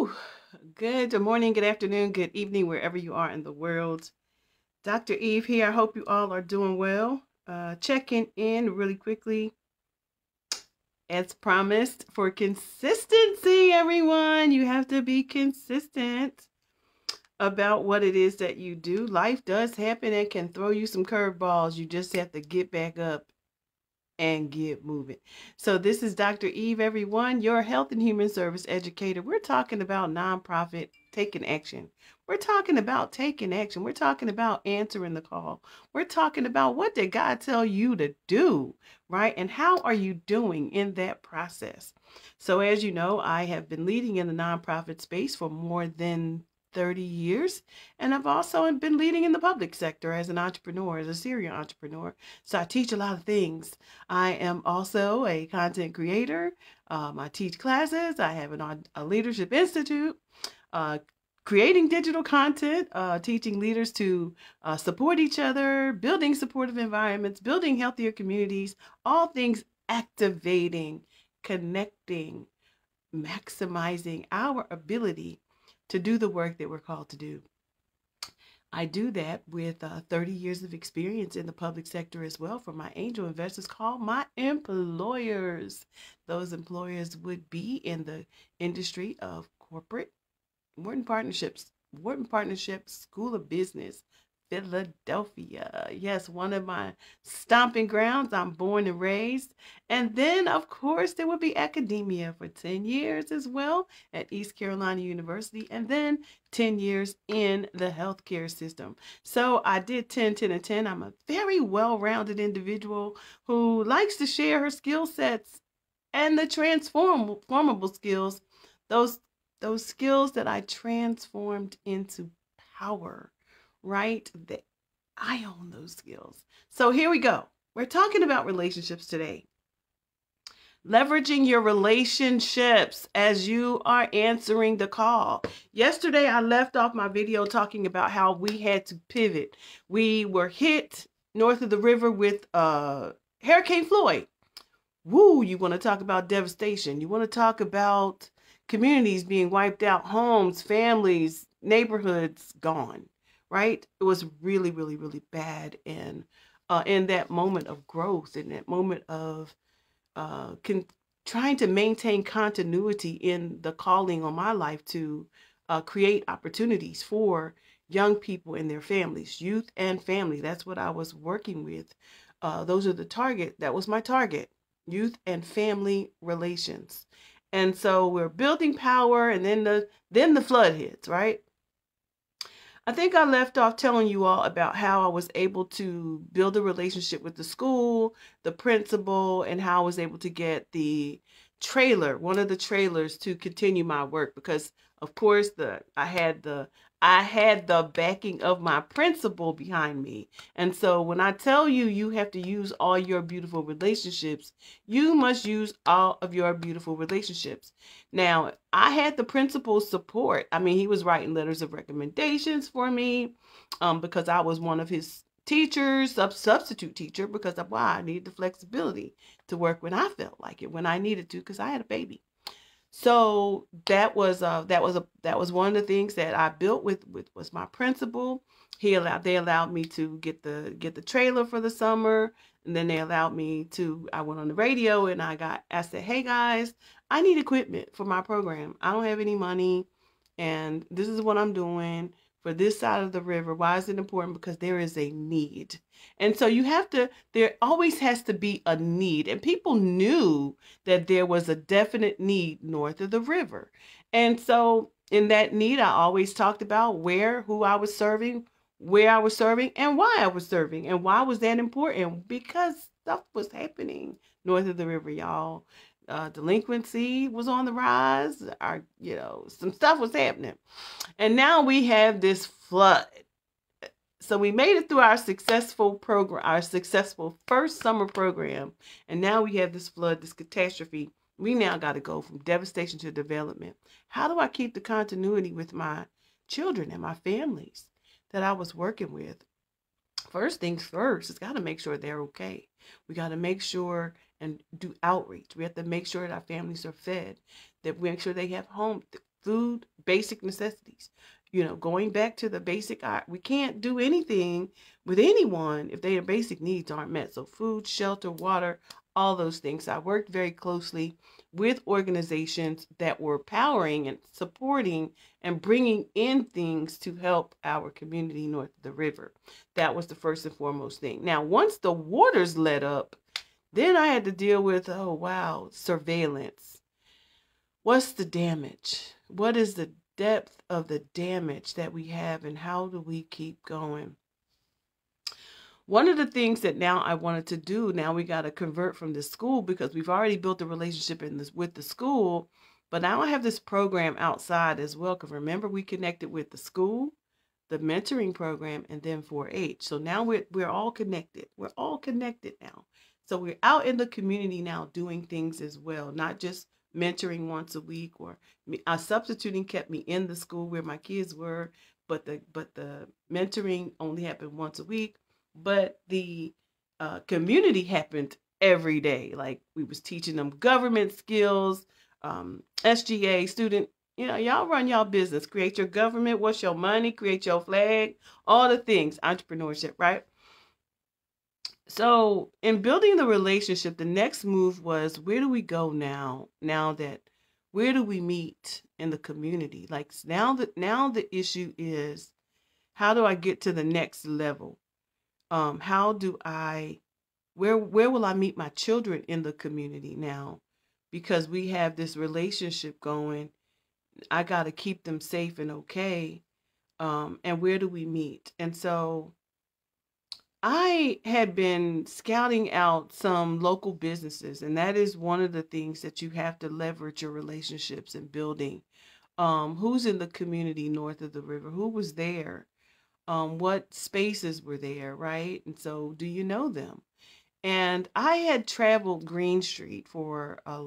Whew. Good morning, good afternoon, good evening, wherever you are in the world. Dr. Eve here. I hope you all are doing well. Checking in really quickly, as promised, for consistency, everyone. You have to be consistent about what it is that you do. Life does happen and can throw you some curveballs. You just have to get back up and get moving. So this is Dr. Eve, everyone, your health and human service educator. We're talking about nonprofit taking action. We're talking about taking action. We're talking about answering the call. We're talking about what did God tell you to do, right? And how are you doing in that process? So as you know, I have been leading in the nonprofit space for more than 30 years. And I've also been leading in the public sector as an entrepreneur, as a serial entrepreneur. So I teach a lot of things. I am also a content creator. I teach classes. I have a leadership institute, uh, creating digital content, teaching leaders to support each other, building supportive environments, building healthier communities, all things activating, connecting, maximizing our ability to do the work that we're called to do. I do that with 30 years of experience in the public sector as well for my angel investors called my employers. Those employers would be in the industry of corporate, Wharton Partnerships, School of Business, Philadelphia. Yes, one of my stomping grounds. I'm born and raised. And then, of course, there would be academia for 10 years as well at East Carolina University, and then 10 years in the healthcare system. So I did 10, 10, and 10. I'm a very well-rounded individual who likes to share her skill sets and the transformable skills, those those skills that I transformed into power, right? That I own those skills. So here we go. We're talking about relationships today. Leveraging your relationships as you are answering the call. Yesterday, I left off my video talking about how we had to pivot. We were hit north of the river with Hurricane Floyd. Woo, you want to talk about devastation. You want to talk about communities being wiped out, homes, families, neighborhoods gone, right? It was really, really, really bad. And in that moment of growth, in that moment of trying to maintain continuity in the calling on my life to create opportunities for young people and their families, youth and family. That's what I was working with. Those are the target. That was my target, youth and family relations. And so we're building power, and then the flood hits, right? I think I left off telling you all about how I was able to build a relationship with the school, the principal, and how I was able to get the trailer, one of the trailers, to continue my work because of course I had the backing of my principal behind me. And so when I tell you you have to use all your beautiful relationships, you must use all of your beautiful relationships. Now, I had the principal's support. I mean, he was writing letters of recommendations for me because I was one of his teachers, substitute teacher, because of why I needed the flexibility to work when I felt like it, when I needed to, because I had a baby. So that was one of the things that I built with was my principal. They allowed me to get the trailer for the summer, and then they allowed me to. I went on the radio and I said, hey guys, I need equipment for my program. I don't have any money, and this is what I'm doing for this side of the river. Why is it important? Because there is a need. And so there always has to be a need. And people knew that there was a definite need north of the river. And so in that need, I always talked about who I was serving, where I was serving, and why I was serving. And why was that important? Because stuff was happening north of the river, y'all. Delinquency was on the rise. Some stuff was happening. And now we have this flood. So we made it through our successful program, our successful first summer program. And now we have this flood, this catastrophe. We now got to go from devastation to development. How do I keep the continuity with my children and my families that I was working with? First things first, it's got to make sure they're okay. We got to make sure and do outreach. We have to make sure that our families are fed, that we make sure they have home, food, basic necessities. Going back to the basic, we can't do anything with anyone if their basic needs aren't met. So food, shelter, water, all those things. I worked very closely with organizations that were powering and supporting and bringing in things to help our community north of the river. That was the first and foremost thing. Now, once the waters let up, then I had to deal with, oh, wow, surveillance. What's the damage? What is the depth of the damage that we have, and how do we keep going? One of the things that now I wanted to do, now we got to convert from the school because we've already built a relationship with the school, but now I have this program outside as well. Because remember, we connected with the school, the mentoring program, and then 4-H. So now we're all connected. We're all connected now. So we're out in the community now doing things as well, not just mentoring once a week, or substituting kept me in the school where my kids were, but the mentoring only happened once a week. But the community happened every day. Like we was teaching them government skills, SGA, student, y'all run y'all business, create your government, what's your money, create your flag, all the things, entrepreneurship, right? So in building the relationship, the next move was, where do we go now? Where do we meet in the community? Like now the issue is, how do I get to the next level? How do I, where will I meet my children in the community now? Because we have this relationship going, I got to keep them safe and okay. And where do we meet? And so I had been scouting out some local businesses, and that is one of the things that you have to leverage your relationships and building. Who's in the community north of the river? Who was there? What spaces were there, right? And so, do you know them? And I had traveled Green Street for a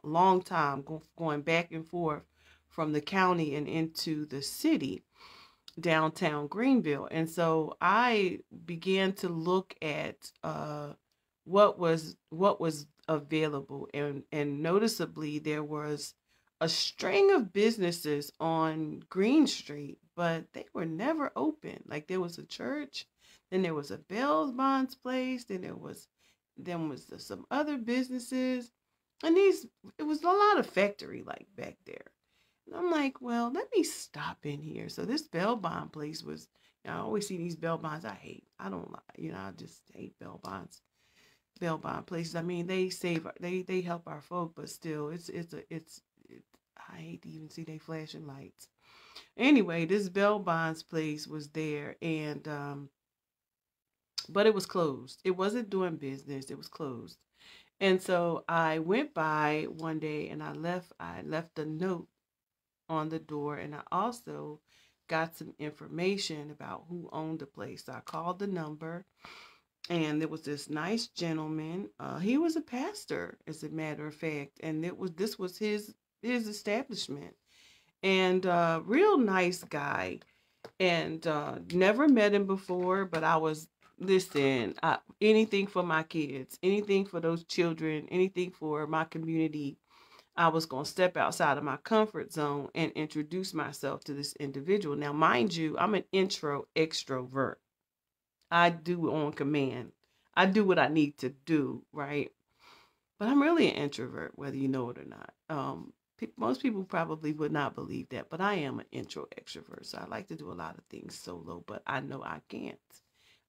long time, going back and forth from the county and into the city, downtown Greenville. And so I began to look at what was available, and noticeably there was a string of businesses on Green Street, but they were never open. Like there was a church, then there was a Bell's Bonds place, then there was some other businesses, and it was a lot of factory like back there. And I'm like, well, let me stop in here. So this Bell Bond place was, I always see these Bell Bonds. I don't like, I just hate Bell Bonds. Bell Bond places. I mean, they help our folk, but still, I hate to even see they flashing lights. Anyway, this Bell Bonds place was there, and but it was closed. It wasn't doing business. It was closed. And so I went by one day, and I left a note on the door, and I also got some information about who owned the place. So I called the number, and there was this nice gentleman. He was a pastor, as a matter of fact, and this was his establishment, and real nice guy. And never met him before, but I was, listen, anything for my kids, anything for those children, anything for my community. I was going to step outside of my comfort zone and introduce myself to this individual. Now, mind you, I'm an intro extrovert. I do on command. I do what I need to do, right? But I'm really an introvert, whether you know it or not. Most people probably would not believe that, but I am an intro extrovert. So I like to do a lot of things solo, but I know I can't.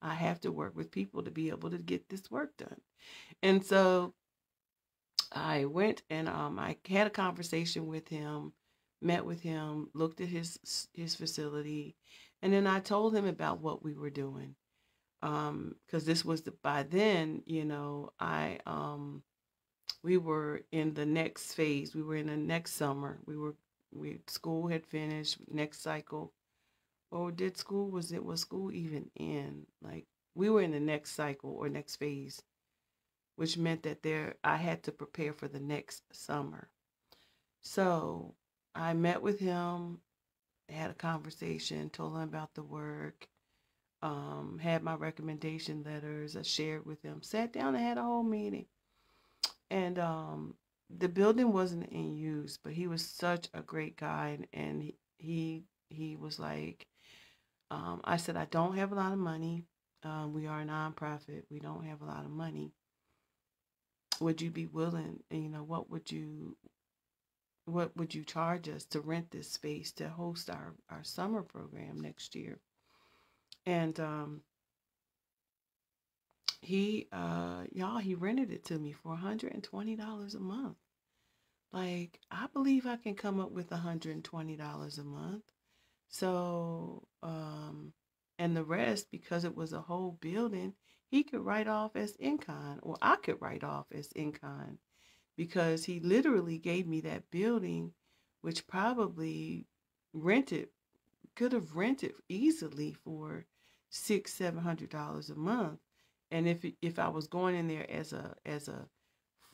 I have to work with people to be able to get this work done. And so I went, and I had a conversation with him, met with him, looked at his facility, and then I told him about what we were doing. Because this was by then, we were in the next phase. We were in the next summer. School had finished, next cycle. Or was school even in? Like we were in the next cycle or next phase, which meant that I had to prepare for the next summer. So I met with him, had a conversation, told him about the work, had my recommendation letters. I shared with him, sat down and had a whole meeting. And the building wasn't in use, but he was such a great guy, and he was like, I said, I don't have a lot of money. We are a nonprofit. We don't have a lot of money. Would you be willing? And, what would you charge us to rent this space to host our summer program next year? And he rented it to me for $120 a month. Like, I believe I can come up with $120 a month. So, and the rest, because it was a whole building, he could write off as in-kind, or I could write off as in-kind, because he literally gave me that building, which probably rented, could have rented easily for $600-700 a month. And if I was going in there as a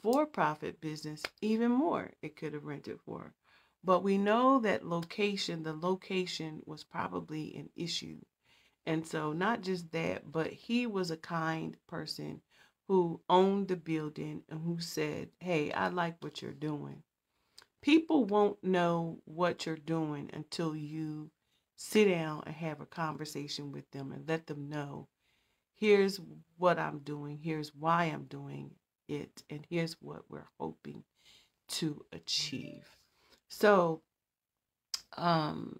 for-profit business, even more it could have rented for. But we know that the location was probably an issue. And so not just that, but he was a kind person who owned the building and who said, hey, I like what you're doing. People won't know what you're doing until you sit down and have a conversation with them and let them know, here's what I'm doing, here's why I'm doing it, and here's what we're hoping to achieve. So, um,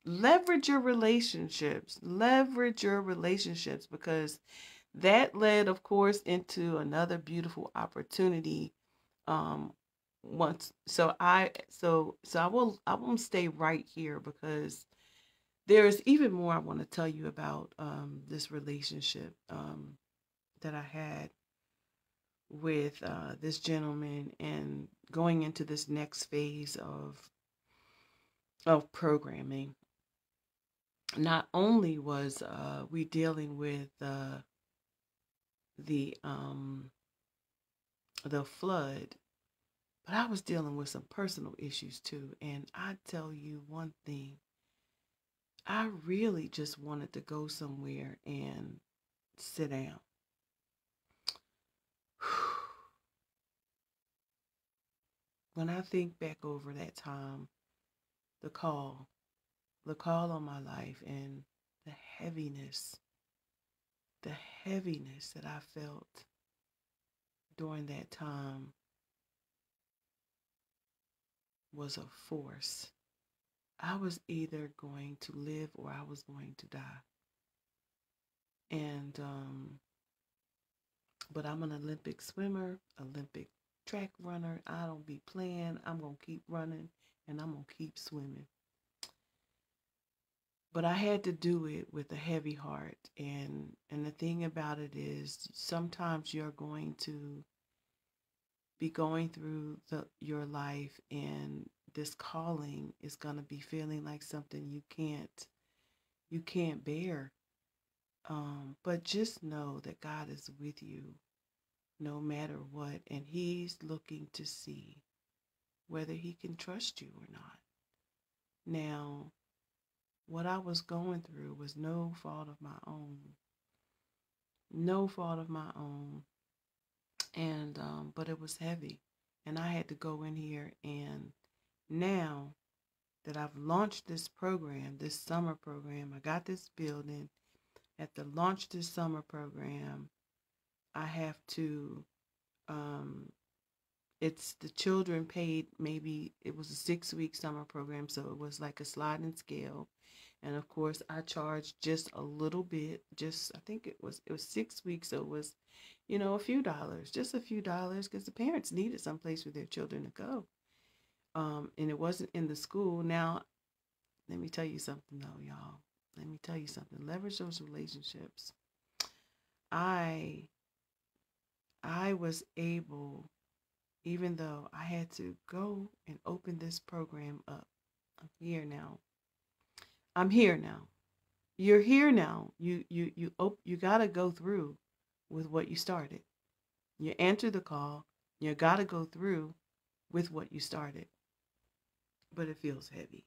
leverage your relationships, because that led, of course, into another beautiful opportunity. Um, once, so I won't stay right here, because there's even more I want to tell you about this relationship that I had with this gentleman, and going into this next phase of programming. Not only was we dealing with the flood, but I was dealing with some personal issues too. And I tell you one thing, I really just wanted to go somewhere and sit down. When I think back over that time, the call on my life, and the heaviness, the heaviness that I felt during that time was a force. I was either going to live or I was going to die. And, but I'm an Olympic swimmer, Olympic track runner. I don't be playing. I'm going to keep running, and I'm going to keep swimming. But I had to do it with a heavy heart. And the thing about it is, sometimes you're going to be going through your life, and this calling is going to be feeling like something you can't bear. But just know that God is with you no matter what, and he's looking to see whether he can trust you or not. Now, what I was going through was no fault of my own. No fault of my own. And but it was heavy. And I had to go in here, and now that I've launched this program, this summer program, I got this building. At the launch this summer program, I have to it's the children paid, maybe it was a 6-week summer program, so it was like a sliding scale. And of course I charged just a little bit, just I think it was 6 weeks, so it was, a few dollars, just a few dollars, because the parents needed someplace for their children to go. And it wasn't in the school. Now, let me tell you something though, y'all. Let me tell you something. Leverage those relationships. I was able, even though I had to go and open this program up. I'm here now. I'm here now. You're here now. You got to go through with what you started. You answer the call. You got to go through with what you started. But it feels heavy.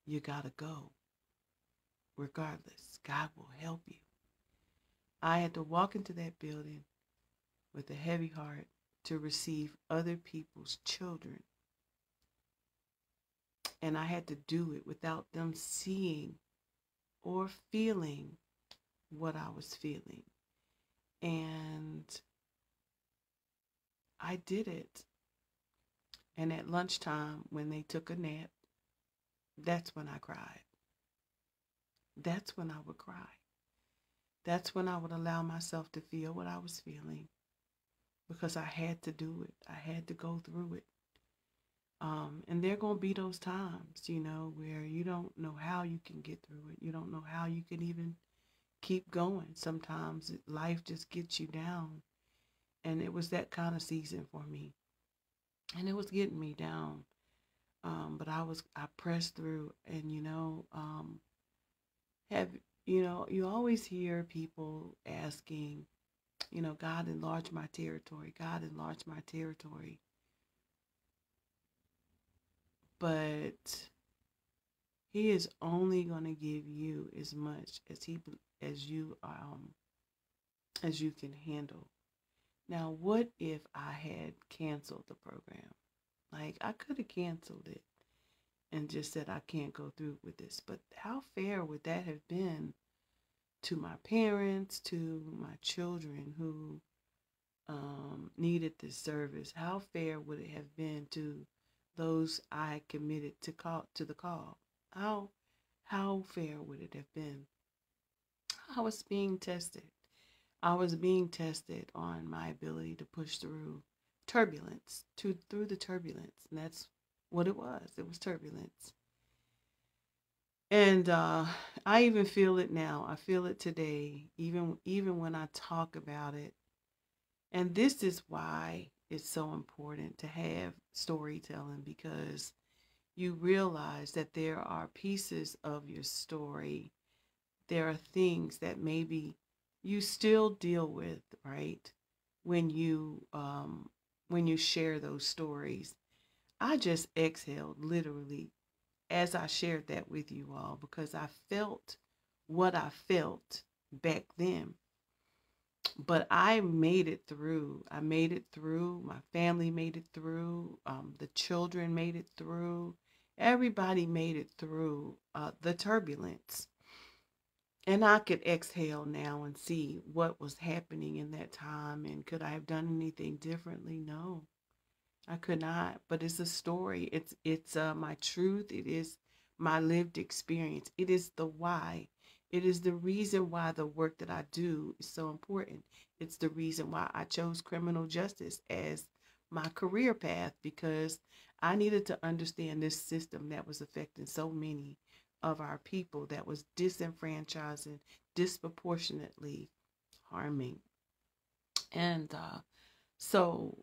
You got to go. Regardless, God will help you. I had to walk into that building with a heavy heart to receive other people's children. And I had to do it without them seeing or feeling what I was feeling. And I did it. And at lunchtime, when they took a nap, that's when I cried. That's when I would cry. That's when I would allow myself to feel what I was feeling, because I had to do it. I had to go through it. And there are going to be those times, where you don't know how you can get through it. You don't know how you can even keep going. Sometimes life just gets you down. And it was that kind of season for me. And it was getting me down. But I pressed through. And, you always hear people asking, God enlarge my territory. God enlarge my territory. But he is only going to give you as much as you can handle. Now, what if I had canceled the program? Like, I could have canceled it and just said I can't go through with this. But how fair would that have been to my parents, to my children who needed this service? How fair would it have been to those I committed to the call? How fair would it have been? I was being tested. I was being tested on my ability to push through turbulence, through the turbulence. And that's what it was. It was turbulence. And I even feel it now. I feel it today, even when I talk about it. And this is why it's so important to have storytelling, because you realize that there are pieces of your story. There are things that maybe you still deal with, right? When you share those stories. I just exhaled literally as I shared that with you all, because I felt what I felt back then. But I made it through. I made it through. My family made it through. The children made it through. Everybody made it through the turbulence. And I could exhale now and see what was happening in that time. And could I have done anything differently? No, I could not. But it's a story. It's my truth. It is my lived experience. It is the why. It is the reason why the work that I do is so important. It's the reason why I chose criminal justice as my career path, because I needed to understand this system that was affecting so many of our people, that was disenfranchising, disproportionately harming. And so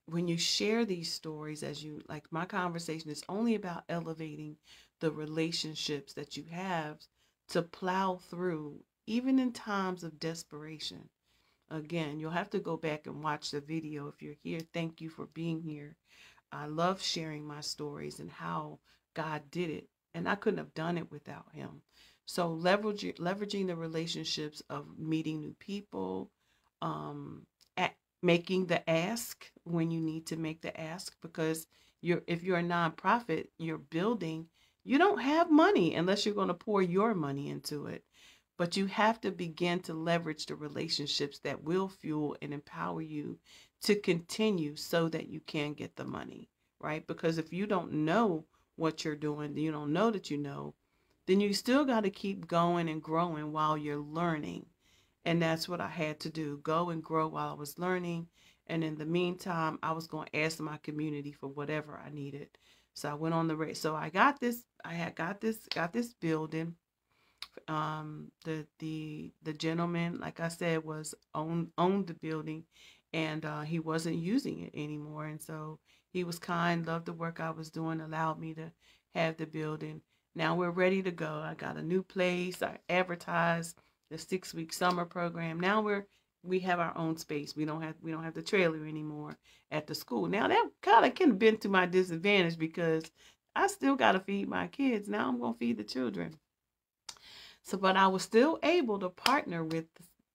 when you share these stories, like my conversation is only about elevating the relationships that you have to plow through, even in times of desperation. Again, you'll have to go back and watch the video if you're here. Thank you for being here. I love sharing my stories and how God did it. And I couldn't have done it without him. So leveraging the relationships of meeting new people, making the ask when you need to make the ask, because if you're a nonprofit, you're building, you don't have money unless you're going to pour your money into it. But you have to begin to leverage the relationships that will fuel and empower you to continue so that you can get the money, right? Because if you don't know what you're doing, you don't know that you know, then you still got to keep going and growing while you're learning. And that's what I had to do, go and grow while I was learning. And in the meantime, I was going to ask my community for whatever I needed. So I went on the race. So I got this building. The gentleman, like I said, owned the building, and he wasn't using it anymore. And so he was kind, loved the work I was doing, allowed me to have the building. Now we're ready to go. I got a new place. I advertised the 6-week summer program. Now we have our own space. We don't have the trailer anymore at the school. Now that kind of can have been to my disadvantage, because I still got to feed my kids. Now I'm going to feed the children. So, but I was still able to partner with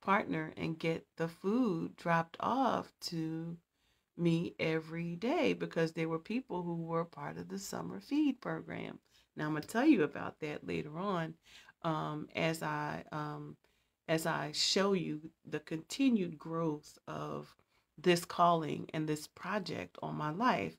partner and get the food dropped off to me every day because there were people who were part of the summer feed program. Now I'm gonna tell you about that later on, um, as I um, as I show you the continued growth of this calling and this project on my life.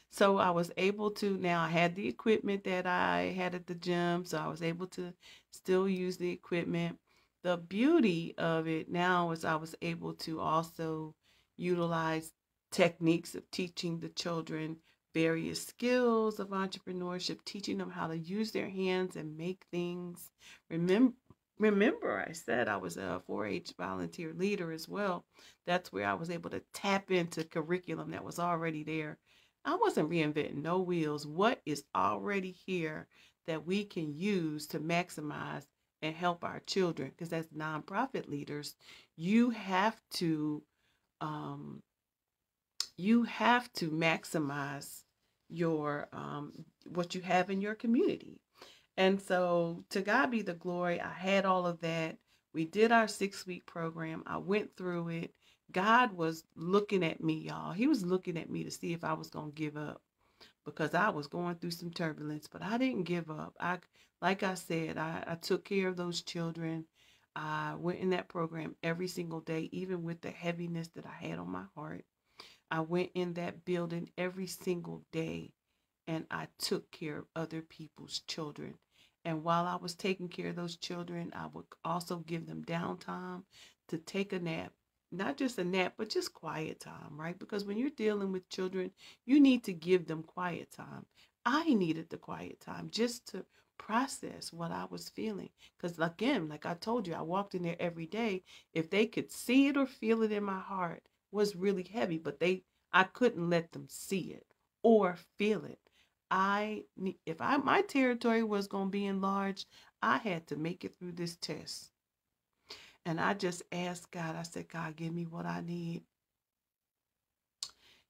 So I was able to, now I had the equipment that I had at the gym, so I was able to still use the equipment. The beauty of it now is I was able to also utilize techniques of teaching the children various skills of entrepreneurship, teaching them how to use their hands and make things. Remember, remember I said I was a 4-H volunteer leader as well. That's where I was able to tap into curriculum that was already there. I wasn't reinventing no wheels. What is already here that we can use to maximize and help our children? Because as nonprofit leaders, you have to um, maximize your what you have in your community. And so to God be the glory. I had all of that. We did our 6-week program. I went through it. God was looking at me, y'all. He was looking at me to see if I was going to give up because I was going through some turbulence, but I didn't give up. Like I said, I took care of those children. I went in that program every single day, even with the heaviness that I had on my heart. I went in that building every single day and I took care of other people's children. And while I was taking care of those children, I would also give them downtime to take a nap. Not just a nap, but just quiet time, right? Because when you're dealing with children, you need to give them quiet time. I needed the quiet time just to process what I was feeling. Because again, like I told you, I walked in there every day. If they could see it or feel it in my heart, was really heavy, but I couldn't let them see it or feel it. If my territory was going to be enlarged, I had to make it through this test. And I just asked God, I said, God, give me what I need.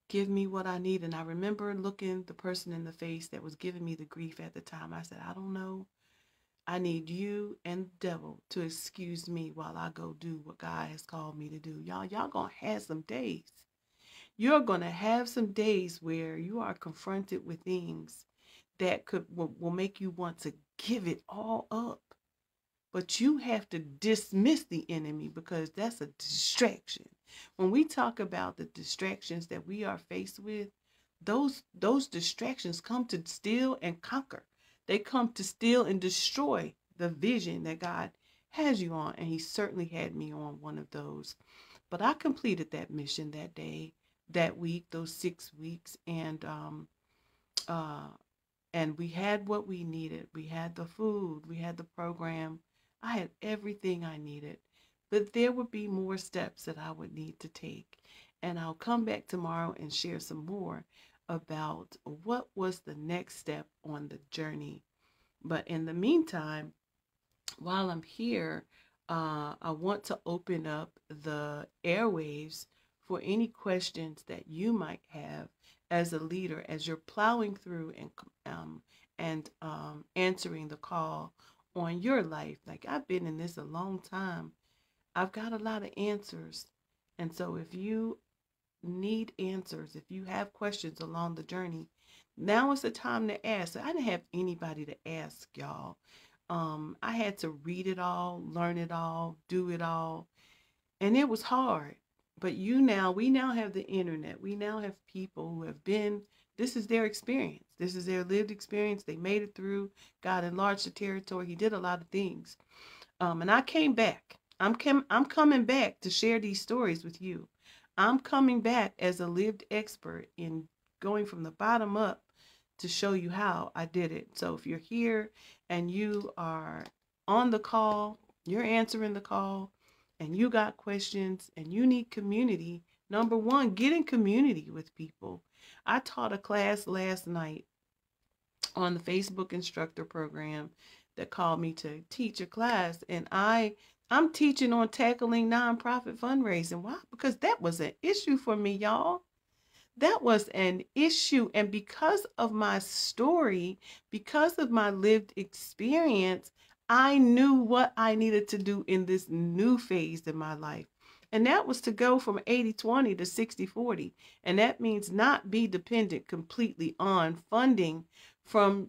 Give me what I need. And I remember looking the person in the face that was giving me the grief at the time. I said, I don't know. I need you and the devil to excuse me while I go do what God has called me to do. Y'all gonna have some days. You're gonna have some days where you are confronted with things that will make you want to give it all up. But you have to dismiss the enemy because that's a distraction. When we talk about the distractions that we are faced with, those distractions come to steal and conquer. They come to steal and destroy the vision that God has you on. And he certainly had me on one of those. But I completed that mission that day, that week, those 6 weeks, and we had what we needed. We had the food, we had the program. I had everything I needed. But there would be more steps that I would need to take. And I'll come back tomorrow and share some more about what was the next step on the journey. But in the meantime, while I'm here, I want to open up the airwaves for any questions that you might have as a leader, as you're plowing through and answering the call on your life. Like, I've been in this a long time. I've got a lot of answers. And so if you need answers, if you have questions along the journey, now is the time to ask. I didn't have anybody to ask, y'all. I had to read it all, learn it all, do it all. And it was hard. But we now have the internet. We now have people who have been, this is their experience. This is their lived experience. They made it through. God enlarged the territory. He did a lot of things. And I came back. I'm coming back to share these stories with you. I'm coming back as a lived expert in going from the bottom up to show you how I did it. So if you're here and you are on the call, you're answering the call, and you got questions and you need community, number one, get in community with people. I taught a class last night on the Facebook instructor program that called me to teach a class, and I'm teaching on tackling nonprofit fundraising. Why? Because that was an issue for me, y'all. That was an issue. And because of my story, because of my lived experience, I knew what I needed to do in this new phase in my life. And that was to go from 80-20 to 60-40. And that means not be dependent completely on funding from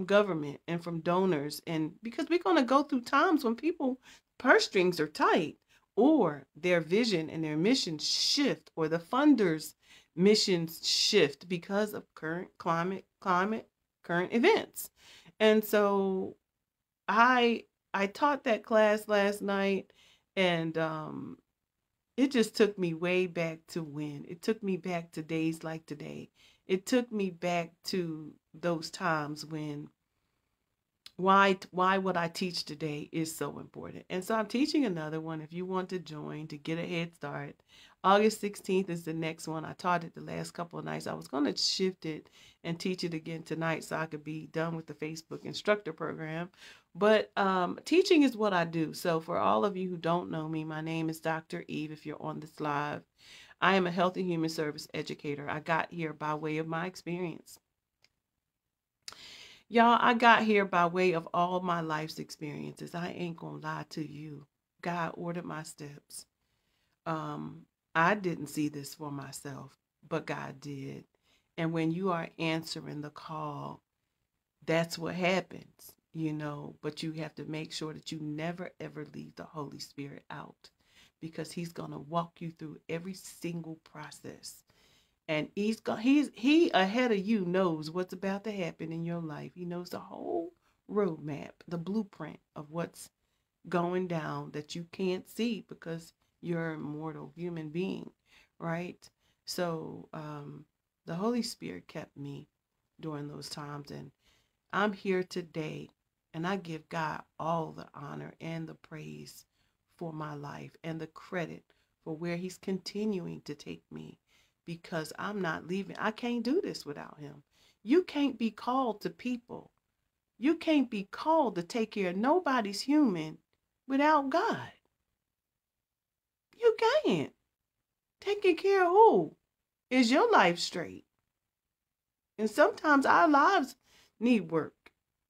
government and from donors. And because we're going to go through times when people purse strings are tight, or their vision and their mission shift, or the funders' missions shift because of current current events. And so I taught that class last night, and it just took me way back to when. It took me back to days like today. It took me back to those times when why what I teach today is so important. And so I'm teaching another one if you want to join to get a head start. August 16th is the next one. I taught it the last couple of nights. I was going to shift it and teach it again tonight so I could be done with the Facebook instructor program. But teaching is what I do. So for all of you who don't know me, my name is Dr. Eve. If you're on this live, I am a health and human service educator. I got here by way of my experience. Y'all, I got here by way of all my life's experiences. I ain't gonna lie to you. God ordered my steps. I didn't see this for myself, but God did. And when you are answering the call, that's what happens, you know. But you have to make sure that you never ever leave the Holy Spirit out, because he's gonna walk you through every single process. And he ahead of you knows what's about to happen in your life. He knows the whole roadmap, the blueprint of what's going down that you can't see because you're a mortal human being, right? So the Holy Spirit kept me during those times, and I'm here today, and I give God all the honor and the praise for my life and the credit for where he's continuing to take me, because I'm not leaving. I can't do this without him. You can't be called to people. You can't be called to take care of nobody's human without God. You can't. Taking care of who? Is your life straight? And sometimes our lives need work.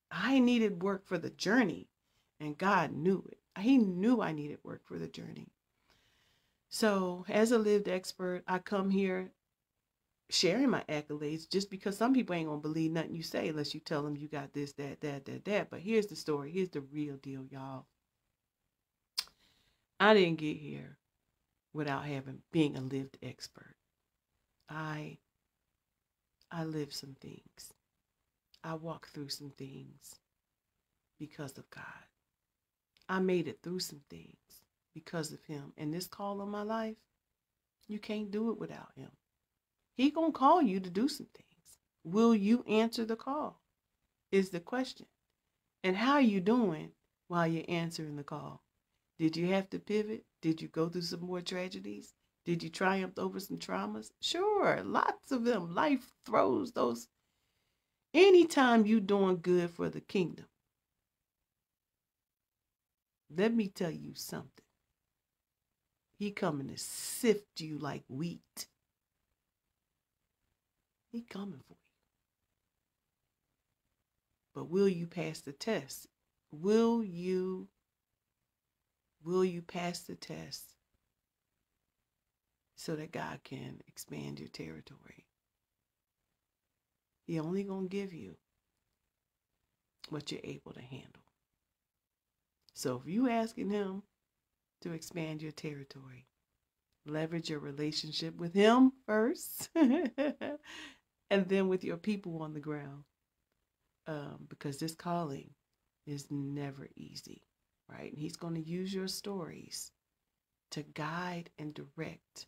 I needed work for the journey, and God knew it. He knew I needed work for the journey. So as a lived expert, I come here sharing my accolades just because some people ain't gonna believe nothing you say unless you tell them you got this, that. But here's the story. Here's the real deal, y'all. I didn't get here without being a lived expert. I lived some things. I walked through some things because of God. I made it through some things because of him. And this call on my life, you can't do it without him. He gonna call you to do some things. Will you answer the call? Is the question. And how are you doing while you're answering the call? Did you have to pivot? Did you go through some more tragedies? Did you triumph over some traumas? Sure, lots of them. Life throws those. Anytime you doing good for the kingdom, let me tell you something. He coming to sift you like wheat. He coming for you. But will you pass the test? Will you pass the test so that God can expand your territory? He only gonna give you what you're able to handle. So if you asking him to expand your territory, leverage your relationship with him first, and then with your people on the ground, because this calling is never easy, right? And he's going to use your stories to guide and direct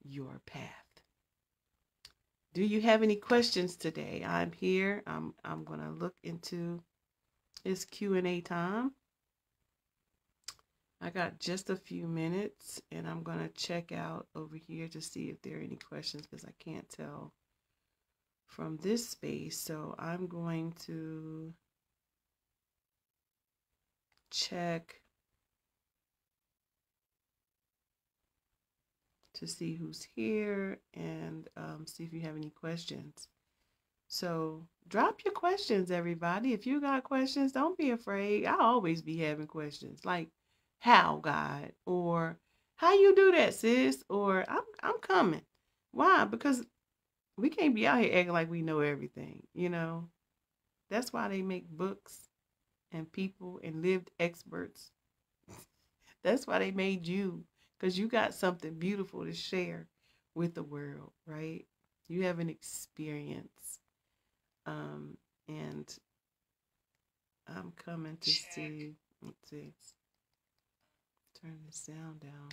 your path. Do you have any questions today? I'm here. I'm going to look into this Q&A time. I got just a few minutes, and I'm going to check out over here to see if there are any questions, because I can't tell from this space. So I'm going to check to see who's here and see if you have any questions. So drop your questions, everybody. If you got questions, don't be afraid. I always be having questions like, how, God? Or how you do that, sis? Or I'm coming. Why? Because we can't be out here acting like we know everything, you know? That's why they make books and people and lived experts. That's why they made you, because you got something beautiful to share with the world, right? You have an experience. And I'm coming to see. Let's see. Turn the sound down.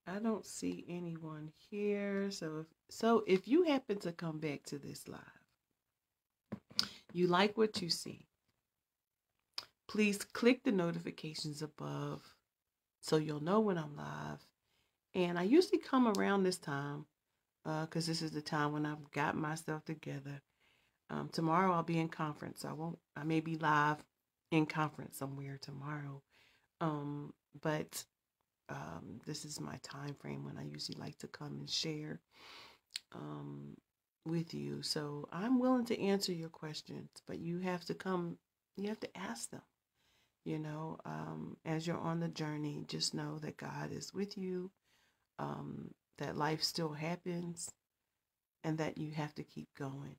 I don't see anyone here. So if you happen to come back to this live, you like what you see, please click the notifications above so you'll know when I'm live. And I usually come around this time because this is the time when I've got myself together. Tomorrow I'll be in conference. I may be live in conference somewhere tomorrow. But this is my time frame when I usually like to come and share with you. So I'm willing to answer your questions, but you have to ask them. As you're on the journey, just know that God is with you, that life still happens, and that you have to keep going.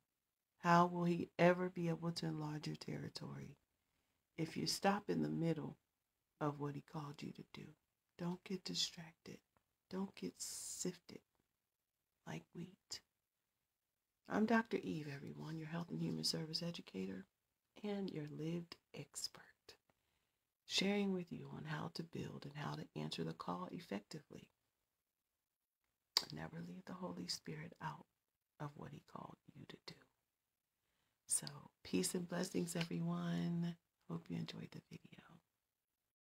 How will He ever be able to enlarge your territory if you stop in the middle of what He called you to do? Don't get distracted. Don't get sifted like wheat. I'm Dr. Eve, everyone, your health and human service educator and your lived expert, sharing with you on how to build and how to answer the call effectively. Never leave the Holy Spirit out of what He called you to do. So, peace and blessings, everyone. Hope you enjoyed the video.